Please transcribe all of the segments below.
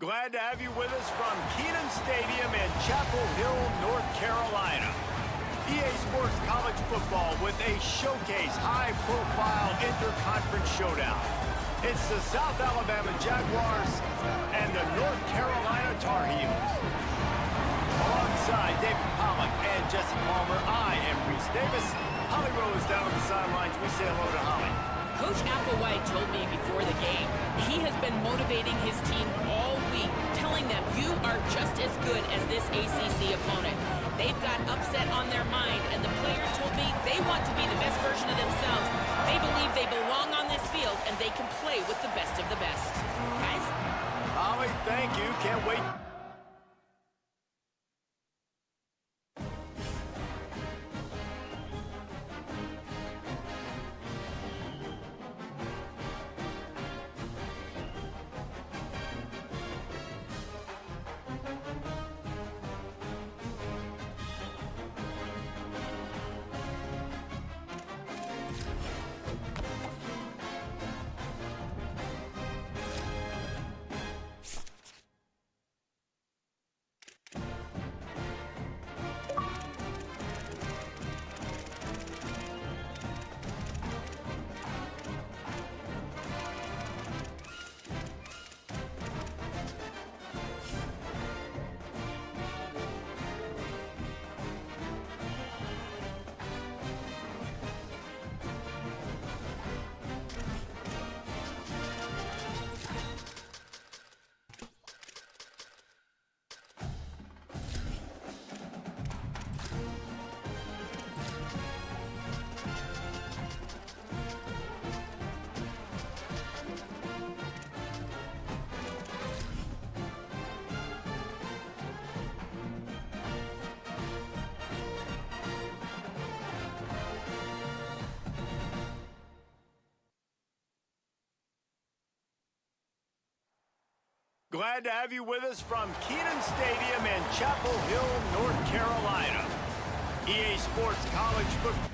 Glad to have you with us from Kenan Stadium in Chapel Hill, North Carolina. EA Sports College Football with a showcase high-profile interconference showdown. It's the South Alabama Jaguars and the North Carolina Tar Heels. Alongside David Pollack and Jesse Palmer, I am Reese Davis. Holly Rose down on the sidelines. We say hello to Holly. Coach Applewhite told me before the game, he has been motivating his team all week, telling them you are just as good as this ACC opponent. They've got upset on their mind, and the players told me they want to be the best version of themselves. They believe they belong on this field, and they can play with the best of the best. Guys? Holly, thank you. Can't wait. Glad to have you with us from Kenan Stadium in Chapel Hill, North Carolina. EA Sports College Football.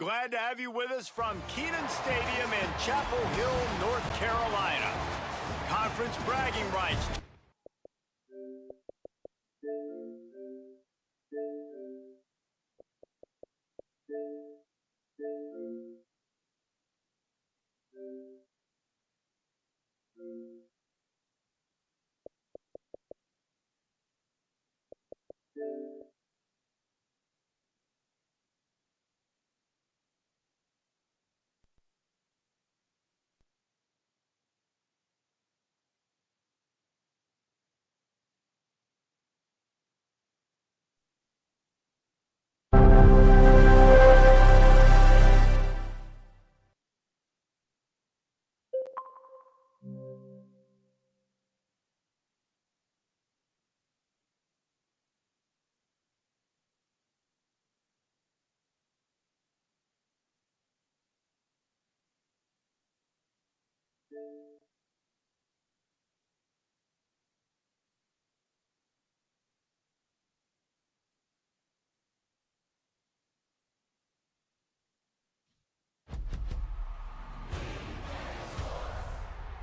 Glad to have you with us from Kenan Stadium in Chapel Hill, North Carolina. Conference bragging rights.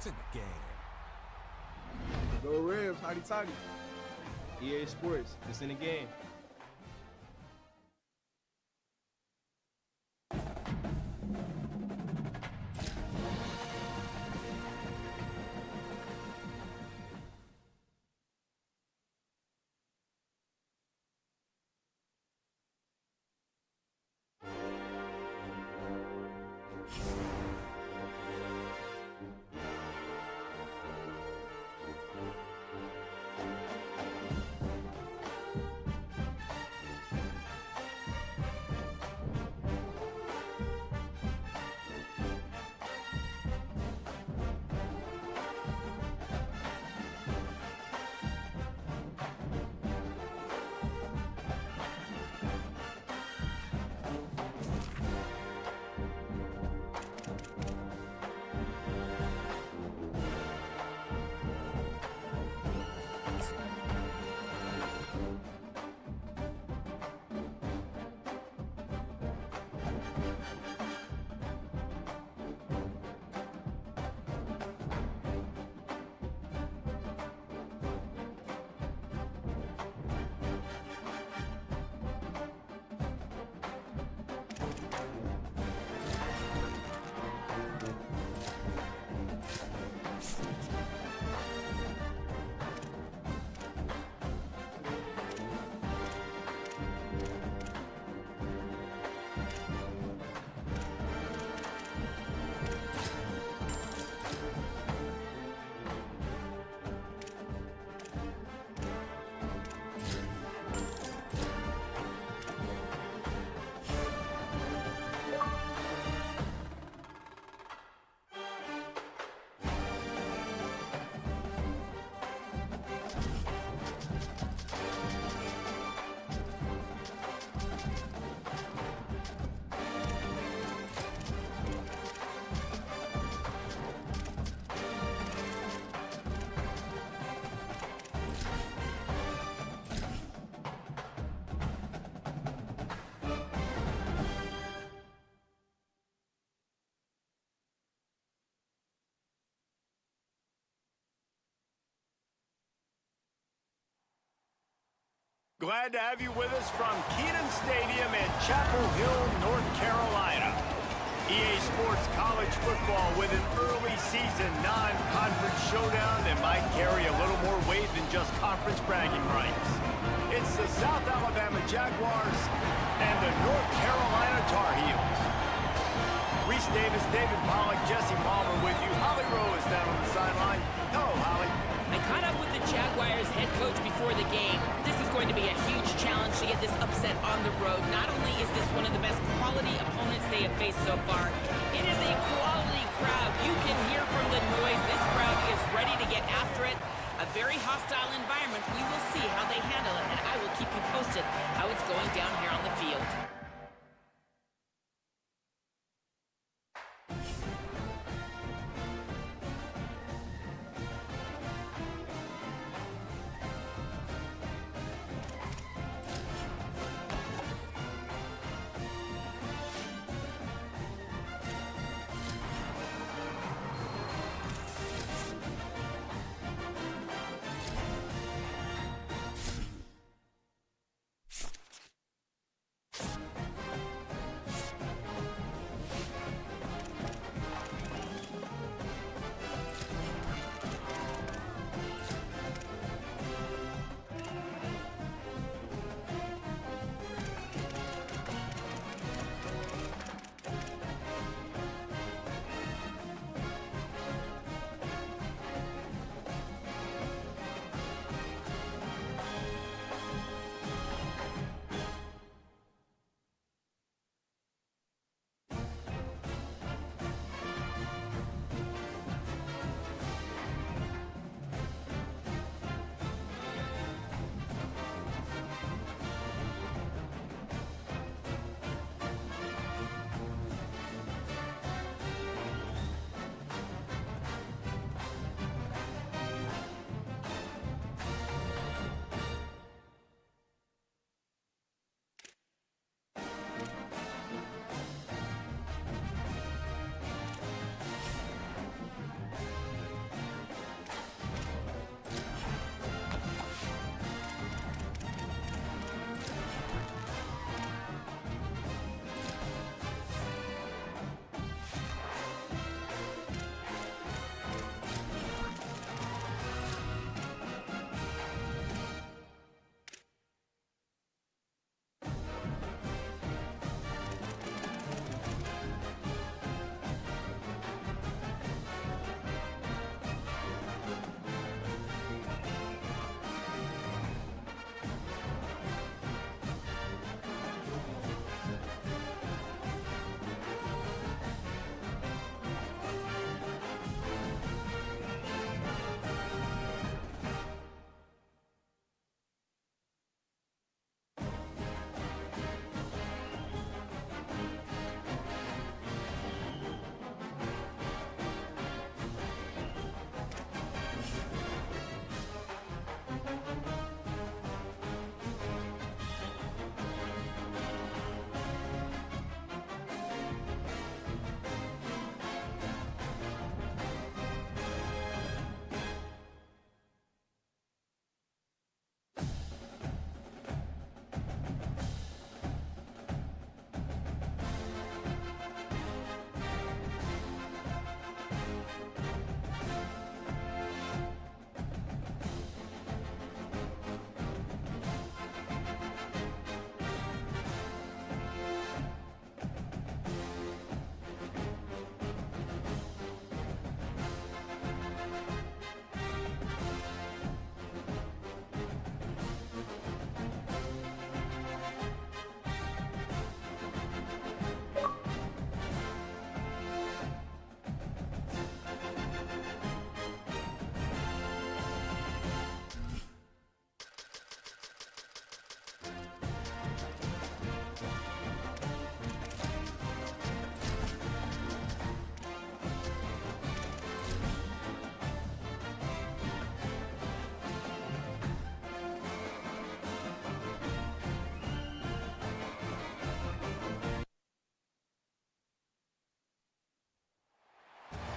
It's in the game. Go Rams, hotty toddy. EA Sports, it's in the game. Glad to have you with us from Kenan Stadium in Chapel Hill, North Carolina. EA Sports College Football with an early season non-conference showdown that might carry a little more weight than just conference bragging rights. It's the South Alabama Jaguars and the North Carolina Tar Heels. Reese Davis, David Pollack, Jesse Palmer with you. Holly Rowe is down on the sideline. Hello, Holly. I caught up with the Jaguars head coach before the game. This is going to be a huge challenge to get this upset on the road. Not only is this one of the best quality opponents they have faced so far, it is a quality crowd. You can hear from the noise. This crowd is ready to get after it. A very hostile environment. We will see how they handle it, and I will keep you posted how it's going down here on the field.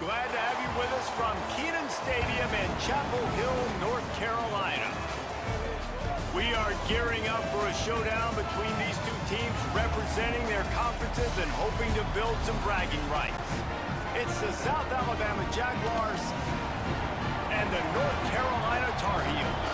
Glad to have you with us from Kenan Stadium in Chapel Hill, North Carolina. We are gearing up for a showdown between these two teams representing their conferences and hoping to build some bragging rights. It's the South Alabama Jaguars and the North Carolina Tar Heels.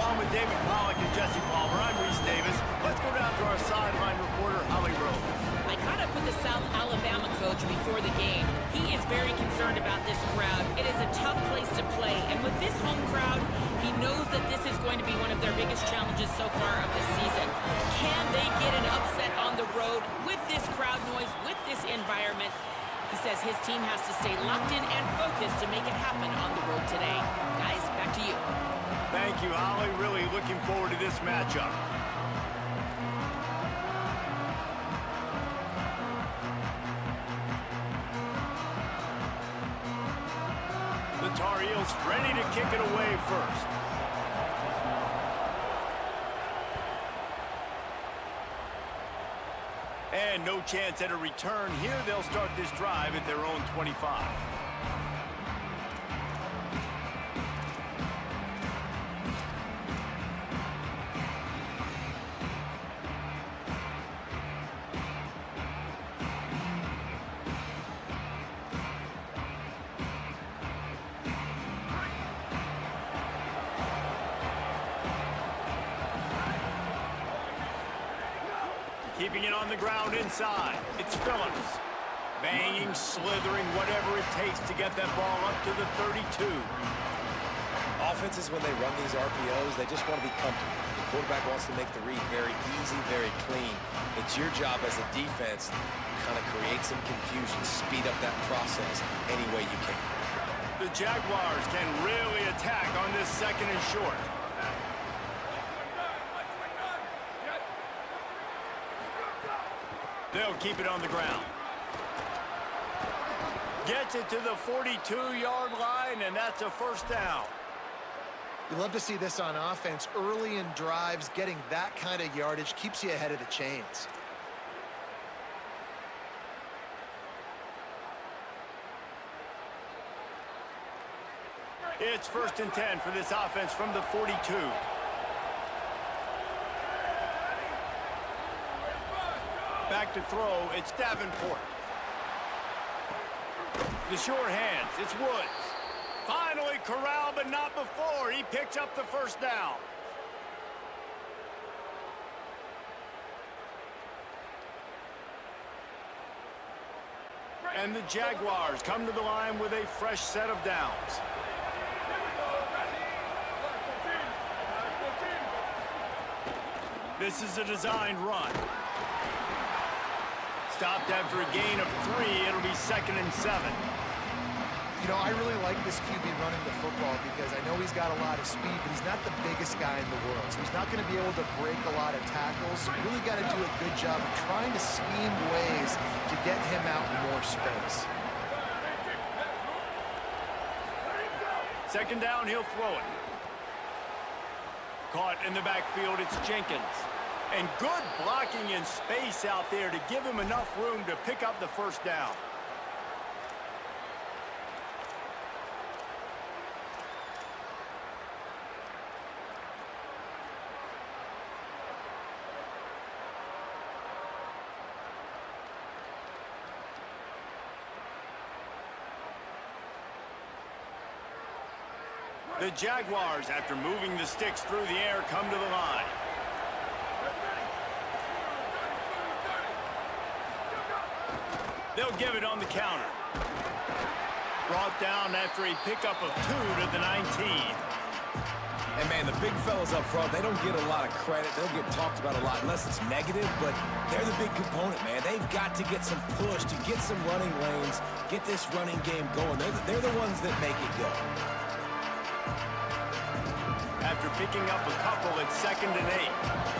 Along with David Pollack and Jesse Palmer, I'm Reese Davis. Let's go down to our sideline reporter, Holly Rowe. I caught up with the South Alabama coach before the game. He is very concerned about this crowd. It is a tough place to play, and with this home crowd, he knows that this is going to be one of their biggest challenges so far of the season. Can they get an upset on the road with this crowd noise, with this environment? He says his team has to stay locked in and focused to make it happen on the road today. Guys, back to you. Thank you, Holly. Really looking forward to this matchup. The Tar Heels ready to kick it away first. And no chance at a return here. They'll start this drive at their own 25. Keeping it on the ground inside. It's Phillips. Banging, slithering, whatever it takes to get that ball up to the 32. Offenses, when they run these RPOs, they just want to be comfortable. The quarterback wants to make the read very easy, very clean. It's your job as a defense to kind of create some confusion, speed up that process any way you can. The Jaguars can really attack on this second and short. They'll keep it on the ground. Gets it to the 42-yard line, and that's a first down. You love to see this on offense. Early in drives, getting that kind of yardage keeps you ahead of the chains. It's 1st and 10 for this offense from the 42. Back to throw, it's Davenport. The sure hands, it's Woods. Finally corralled, but not before. He picks up the first down. And the Jaguars come to the line with a fresh set of downs. This is a designed run. Stopped after a gain of 3. It'll be 2nd and 7. You know, I really like this QB running the football because I know he's got a lot of speed, but he's not the biggest guy in the world. So he's not going to be able to break a lot of tackles. So you really got to do a good job of trying to scheme ways to get him out in more space. 2nd down, he'll throw it. Caught in the backfield, it's Jenkins. And good blocking in space out there to give him enough room to pick up the first down. The Jaguars, after moving the sticks through the air, come to the line. They'll give it on the counter. Brought down after a pickup of 2 to the 19. And, man, the big fellas up front, they don't get a lot of credit. They'll get talked about a lot unless it's negative, but they're the big component, man. They've got to get some push, to get some running lanes, get this running game going. They're the ones that make it go. After picking up a couple, it's 2nd and 8.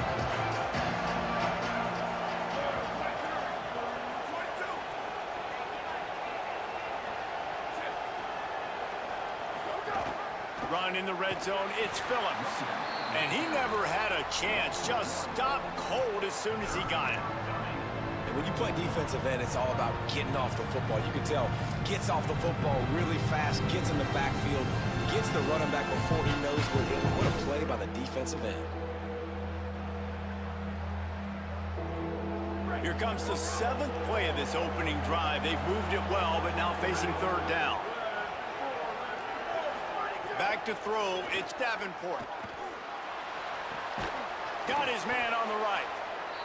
Run in the red zone, it's Phillips. And he never had a chance, just stopped cold as soon as he got it. And When you play defensive end, it's all about getting off the football. You can tell, gets off the football really fast, gets in the backfield, gets the running back before he knows we're hit. What a play by the defensive end. Here comes the 7th play of this opening drive. They've moved it well, but now facing 3rd down. Back to throw, it's Davenport. Got his man on the right.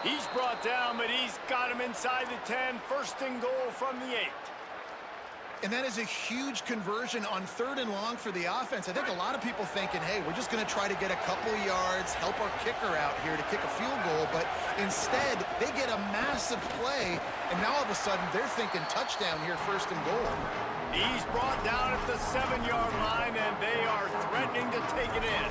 He's brought down, but he's got him inside the 10. 1st and goal from the 8. And that is a huge conversion on 3rd and long for the offense. I think a lot of people thinking, hey, we're just going to try to get a couple yards, help our kicker out here to kick a field goal. But instead, they get a massive play, and now all of a sudden they're thinking touchdown here, 1st and goal. He's brought down at the 7-yard line, and they are threatening to take it in.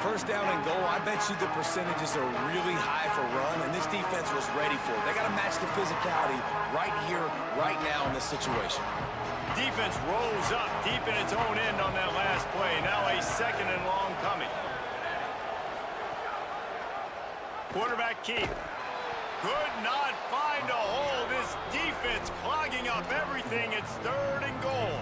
1st down and goal, I bet you the percentages are really high for run, and this defense was ready for it. They got to match the physicality right here, right now in this situation. Defense rolls up deep in its own end on that last play. Now a 2nd and long coming. Quarterback keep. Could not find a hole. This defense clogging up everything. It's 3rd and goal.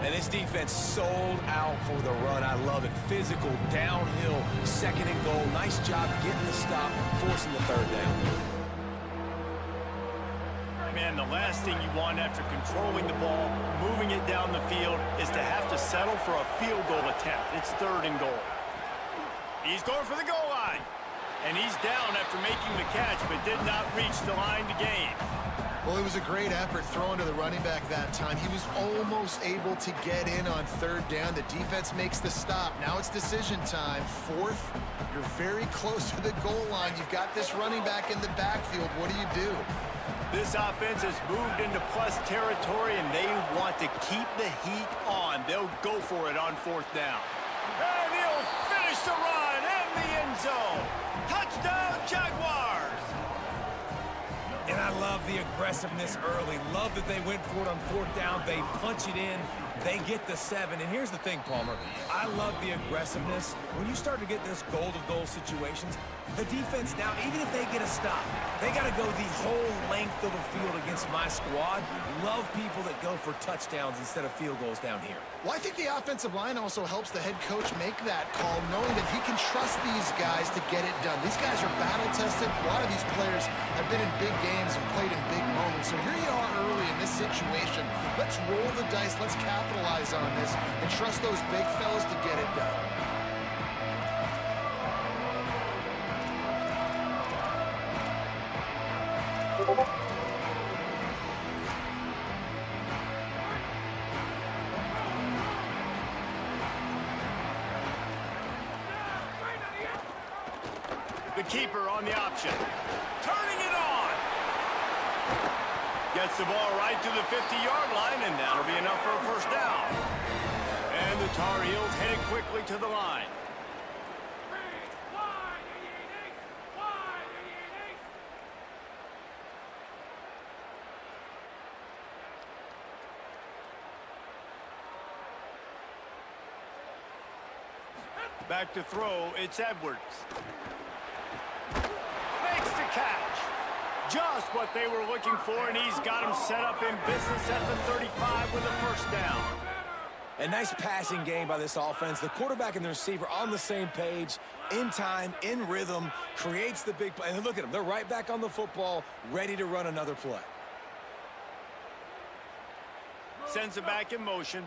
And this defense sold out for the run. I love it. Physical, downhill, 2nd and goal. Nice job getting the stop, forcing the 3rd down. Man, the last thing you want after controlling the ball, moving it down the field, is to have to settle for a field goal attempt. It's 3rd and goal. He's going for the goal line. And he's down after making the catch, but did not reach the line to gain. Well, it was a great effort throwing to the running back that time. He was almost able to get in on 3rd down. The defense makes the stop. Now it's decision time. 4th, you're very close to the goal line. You've got this running back in the backfield. What do? This offense has moved into plus territory, and they want to keep the heat on. They'll go for it on 4th down. And he'll finish the run in the end zone. Touchdown, Jaguars! And I love the aggressiveness early. Love that they went for it on 4th down. They punch it in. They get the 7. And here's the thing, Palmer. I love the aggressiveness. When you start to get this goal-to-goal situations, the defense now, even if they get a stop, they got to go the whole length of the field against my squad. Love people that go for touchdowns instead of field goals down here. Well, I think the offensive line also helps the head coach make that call, knowing that he can trust these guys to get it done. These guys are battle-tested. A lot of these players have been in big games and played in big moments. So here you are early in this situation. Let's roll the dice. Let's capitalize on this and trust those big fellas to get it done. The keeper on the option. Turning it on. Gets the ball right to the 50-yard line, and that'll be enough for a 1st down. And the Tar Heels headed quickly to the line. Back to throw, it's Edwards. Makes the catch. Just what they were looking for, and he's got him set up in business at the 35 with a 1st down. A nice passing game by this offense. The quarterback and the receiver on the same page, in time, in rhythm, creates the big play. And look at them. They're right back on the football, ready to run another play. Sends it back in motion.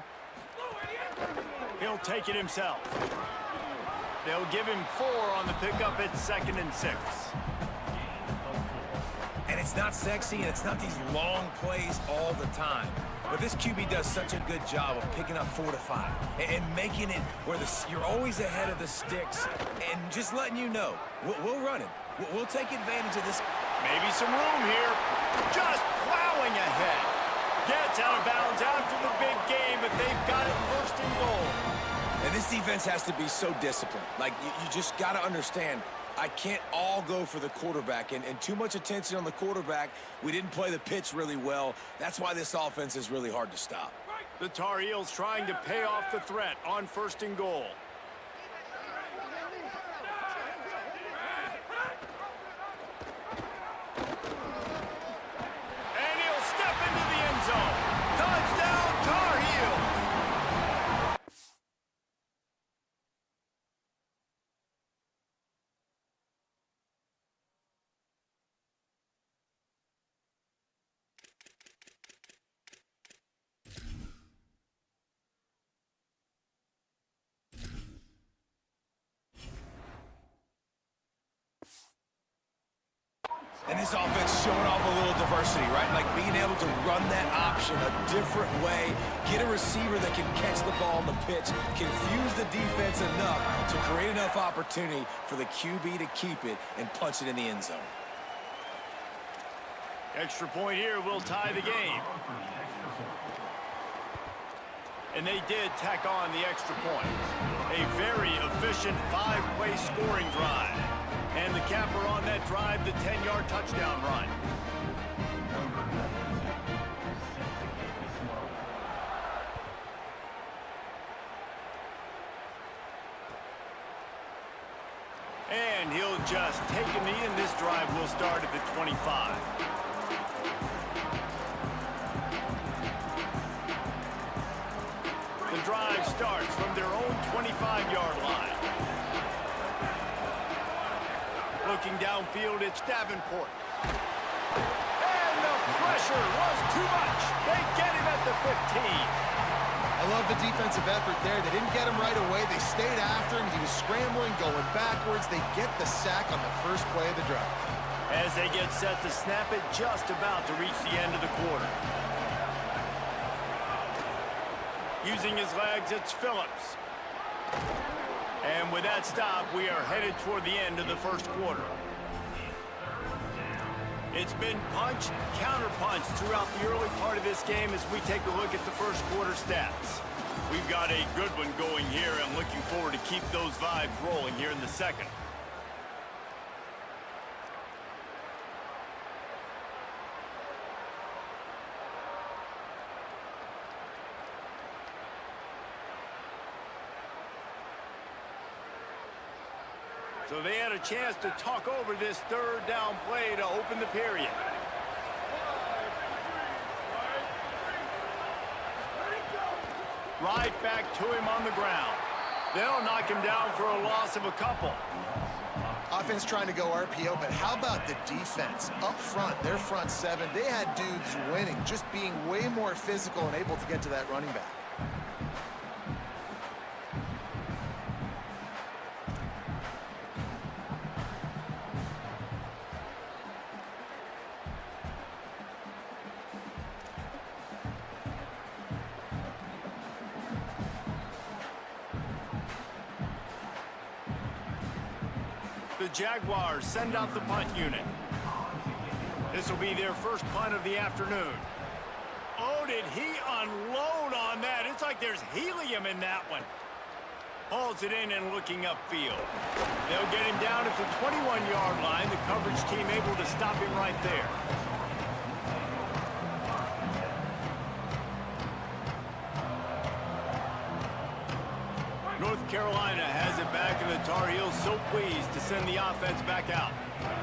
He'll take it himself. They'll give him 4 on the pickup at 2nd and 6. And it's not sexy, and it's not these long plays all the time. But this QB does such a good job of picking up 4 to 5 and making it where you're always ahead of the sticks and just letting you know, we'll run it. We'll take advantage of this. Maybe some room here. Just plowing ahead. Gets out of bounds after the big game, but they've got it 1st and goal. And this defense has to be so disciplined. Like, you just got to understand, I can't all go for the quarterback. And too much attention on the quarterback. We didn't play the pitch really well. That's why this offense is really hard to stop. The Tar Heels trying to pay off the threat on 1st and goal. And this offense showing off a little diversity, right? Like being able to run that option a different way, get a receiver that can catch the ball on the pitch, confuse the defense enough to create enough opportunity for the QB to keep it and punch it in the end zone. Extra point here will tie the game. And they did tack on the extra point. A very efficient 5-play scoring drive. And the capper on that drive, the 10-yard touchdown run. And he'll just take a knee, and this drive will start at the 25. The drive starts from their own 25-yard line. Looking downfield, it's Davenport. And the pressure was too much. They get him at the 15. I love the defensive effort there. They didn't get him right away. They stayed after him. He was scrambling, going backwards. They get the sack on the first play of the drive. As they get set to snap it, just about to reach the end of the quarter. Using his legs, it's Phillips. And with that stop, we are headed toward the end of the first quarter. It's been punch, counter-punch throughout the early part of this game as we take a look at the first quarter stats. We've got a good one going here. I'm looking forward to keep those vibes rolling here in the second. So they had a chance to talk over this third down play to open the period. Right back to him on the ground. They'll knock him down for a loss of a couple. Offense trying to go RPO, but how about the defense? Up front, their front seven, they had dudes winning, just being way more physical and able to get to that running back. The Jaguars send out the punt unit. This will be their first punt of the afternoon. Oh, did he unload on that? It's like there's helium in that one. Hauls it in and looking upfield. They'll get him down at the 21-yard line. The coverage team able to stop him right there. North Carolina has it back, and the Tar Heels so pleased to send the offense back out.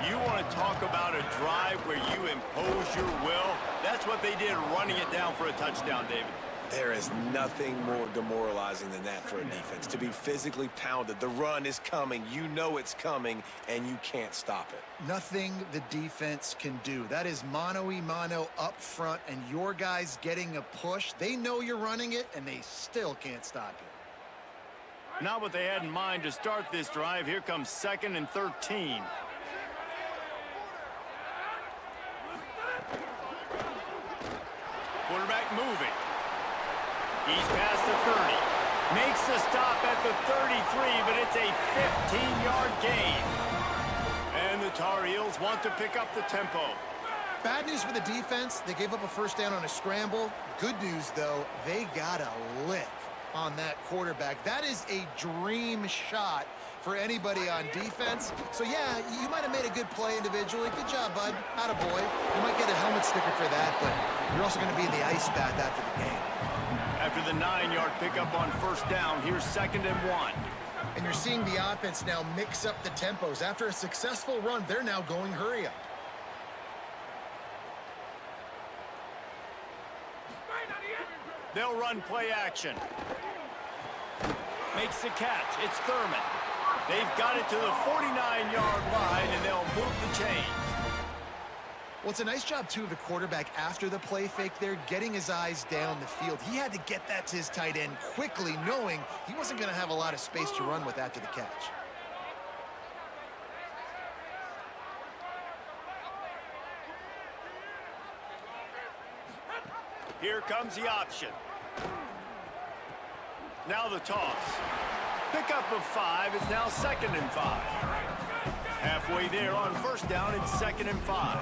You want to talk about a drive where you impose your will? That's what they did, running it down for a touchdown, David. There is nothing more demoralizing than that for a defense, to be physically pounded. The run is coming. You know it's coming, and you can't stop it. Nothing the defense can do. That is mano-a-mano up front, and your guys getting a push. They know you're running it, and they still can't stop you. Not what they had in mind to start this drive. Here comes 2nd and 13. Quarterback moving. He's past the 30. Makes the stop at the 33, but it's a 15-yard gain. And the Tar Heels want to pick up the tempo. Bad news for the defense. They gave up a first down on a scramble. Good news, though, they got a lick on that quarterback. That is a dream shot for anybody on defense. So yeah, you might have made a good play individually. Good job, bud. Attaboy. You might get a helmet sticker for that, but you're also going to be in the ice bath after the game. After the 9-yard pickup on first down, here's 2nd and 1. And you're seeing the offense now mix up the tempos. After a successful run, they're now going hurry up. They'll run play action. Makes the catch. It's Thurman. They've got it to the 49-yard line, and they'll move the chains. Well, it's a nice job, too, of the quarterback after the play fake there, getting his eyes down the field. He had to get that to his tight end quickly, knowing he wasn't going to have a lot of space to run with after the catch. Here comes the option. Now the toss. Pickup of 5 is now 2nd and 5. Halfway there on first down, it's 2nd and 5.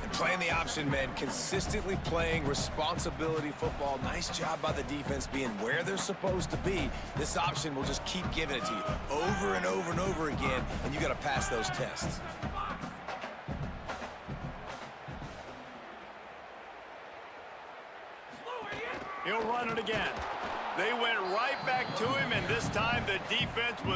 And playing the option, man, consistently playing responsibility football. Nice job by the defense being where they're supposed to be. This option will just keep giving it to you over and over and over again, and you got to pass those tests. He'll run it again. They went right back to him, and this time the defense was